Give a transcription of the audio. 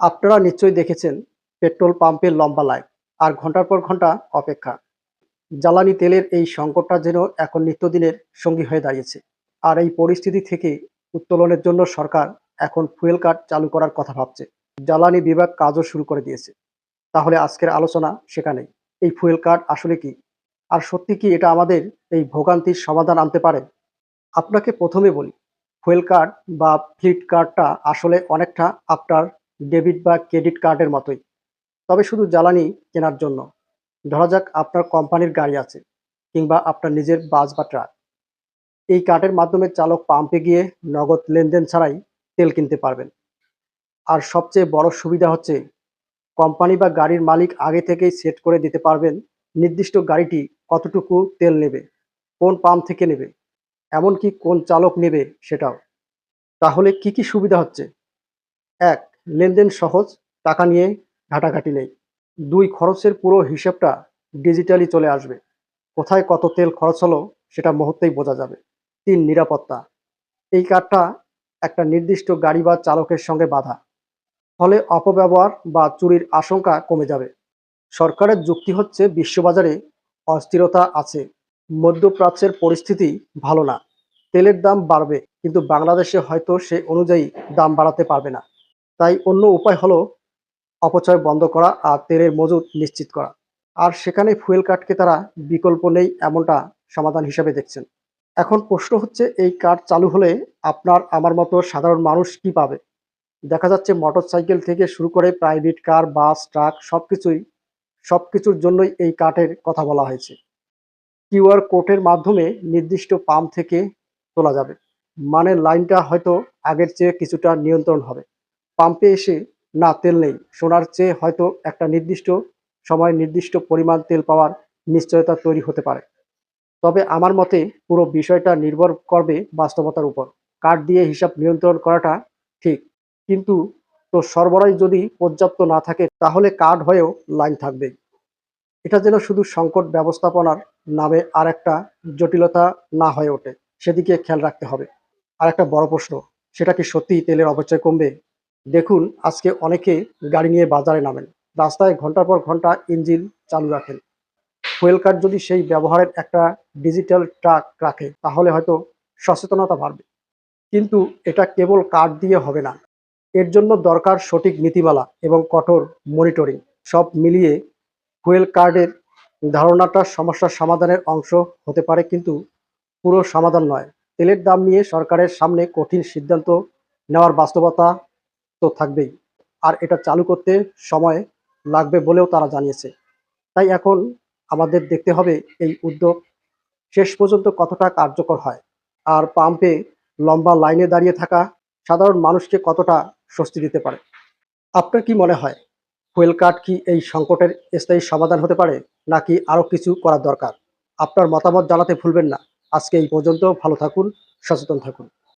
আপনারা নিশ্চয়ই দেখেছেন পেট্রোল পাম্পের লম্বা লাইন আর ঘন্টার পর ঘন্টা অপেক্ষা। জ্বালানি তেলের এই সংকটটা যেন এখন নিত্যদিনের সঙ্গী হয়ে দাঁড়িয়েছে। আর এই পরিস্থিতি থেকে উত্তোলনের জন্য সরকার এখন ফুয়েল কার্ড চালু করার কথা ভাবছে। জ্বালানি বিভাগ কাজও শুরু করে দিয়েছে। তাহলে আজকের আলোচনা সেখানেই। এই ফুয়েল কার্ড আসলে কি? আর সত্যি কি এটা আমাদের এই ভোগান্তির সমাধান আনতে পারে? আপনাকে প্রথমে বলি, ফুয়েল কার্ড বা ফ্লিট কার্ডটা আসলে অনেকটা আপনার ডেবিট বা ক্রেডিট কার্ডের মতোই, তবে শুধু জ্বালানি কেনার জন্য। ধরা যাক আপনার কোম্পানির গাড়ি আছে কিংবা আপনার নিজের বাস বা ট্রাক। এই কার্ডের মাধ্যমে চালক পাম্পে গিয়ে নগদ লেনদেন ছাড়াই তেল কিনতে পারবেন। আর সবচেয়ে বড় সুবিধা হচ্ছে কোম্পানি বা গাড়ির মালিক আগে থেকেই সেট করে দিতে পারবেন নির্দিষ্ট গাড়িটি কতটুকু তেল নেবে, কোন পাম্প থেকে নেবে, এমনকি কোন চালক নেবে সেটাও। তাহলে কি কি সুবিধা হচ্ছে? ১. লেনদেন সহজ, টাকা নিয়ে ঘাটাঘাটি নেই। ২. খরচের পুরো হিসেবটা ডিজিটালি চলে আসবে। কোথায় কত তেল খরচ হলো সেটা মুহূর্তেই বোঝা যাবে। ৩. নিরাপত্তা। এই কার্ডটা একটা নির্দিষ্ট গাড়ি বা চালকের সঙ্গে বাঁধা, ফলে অপব্যবহার বা চুরির আশঙ্কা কমে যাবে। সরকারের যুক্তি হচ্ছে বিশ্ববাজারে অস্থিরতা আছে, মধ্যপ্রাচ্যের পরিস্থিতি ভালো না, তেলের দাম বাড়বে, কিন্তু বাংলাদেশে হয়তো সে অনুযায়ী দাম বাড়াতে পারবে না। তাই অন্য উপায় হলো অপচয় বন্ধ করা আর তেলের মজুত নিশ্চিত করা। আর সেখানে ফুয়েল কার্ডকে তারা বিকল্প নেই এমনটা সমাধান হিসেবে দেখছেন। এখন প্রশ্ন হচ্ছে, এই কার্ড চালু হলে আপনার আমার মতো সাধারণ মানুষ কি পাবে? দেখা যাচ্ছে মোটরসাইকেল থেকে শুরু করে প্রাইভেট কার, বাস, ট্রাক সবকিছুর জন্যই এই কার্ডের কথা বলা হয়েছে। কিউআর কোডের মাধ্যমে নির্দিষ্ট পাম্প থেকে তোলা যাবে। মানে লাইনটা হয়তো আগের চেয়ে কিছুটা নিয়ন্ত্রণ হবে। পাম্পে এসে না তেল নেই শোনার চেয়ে হয়তো একটা নির্দিষ্ট সময় নির্দিষ্ট পরিমাণ তেল পাওয়ার নিশ্চয়তা তৈরি হতে পারে। তবে আমার মতে পুরো বিষয়টা নির্ভর করবে বাস্তবতার উপর। কার্ড দিয়ে হিসাব নিয়ন্ত্রণ করাটা ঠিক, কিন্তু সরবরাহ যদি পর্যাপ্ত না থাকে তাহলে কার্ড হয়েও লাইন থাকবেই। এটা যেন শুধু সংকট ব্যবস্থাপনার নামে আর একটা জটিলতা না হয়ে ওঠে, সেদিকে খেয়াল রাখতে হবে। আর একটা বড় প্রশ্ন, সেটা কি সত্যিই তেলের অপচয় কমবে? দেখুন, আজকে অনেকে গাড়ি নিয়ে বাজারে নামেন, রাস্তায় ঘন্টার পর ঘন্টা ইঞ্জিন চালু রাখেন। ফুয়েল কার্ড যদি সেই ব্যবহারের একটা ডিজিটাল ট্রাক রাখে তাহলে হয়তো সচেতনতা বাড়বে। কিন্তু এটা কেবল কার্ড দিয়ে হবে না, এর জন্য দরকার সঠিক নীতিমালা এবং কঠোর মনিটরিং। সব মিলিয়ে ফুয়েল কার্ডের ধারণাটা সমস্যার সমাধানের অংশ হতে পারে, কিন্তু পুরো সমাধান নয়। তেলের দাম নিয়ে সরকারের সামনে কঠিন সিদ্ধান্ত নেওয়ার বাস্তবতা তো থাকবেই, আর এটা চালু করতে সময় লাগবে বলেও তারা জানিয়েছে। তাই এখন আমাদের দেখতে হবে এই উদ্যোগ শেষ পর্যন্ত কতটা কার্যকর হয়, আর পাম্পে লম্বা লাইনে দাঁড়িয়ে থাকা সাধারণ মানুষকে কতটা স্বস্তি দিতে পারে। আপনার কি মনে হয়, ফুয়েল কার্ড কি এই সংকটের স্থায়ী সমাধান হতে পারে, নাকি আরো কিছু করা দরকার? আপনার মতামত জানাতে ভুলবেন না। আজকে এই পর্যন্ত। ভালো থাকুন, সচেতন থাকুন।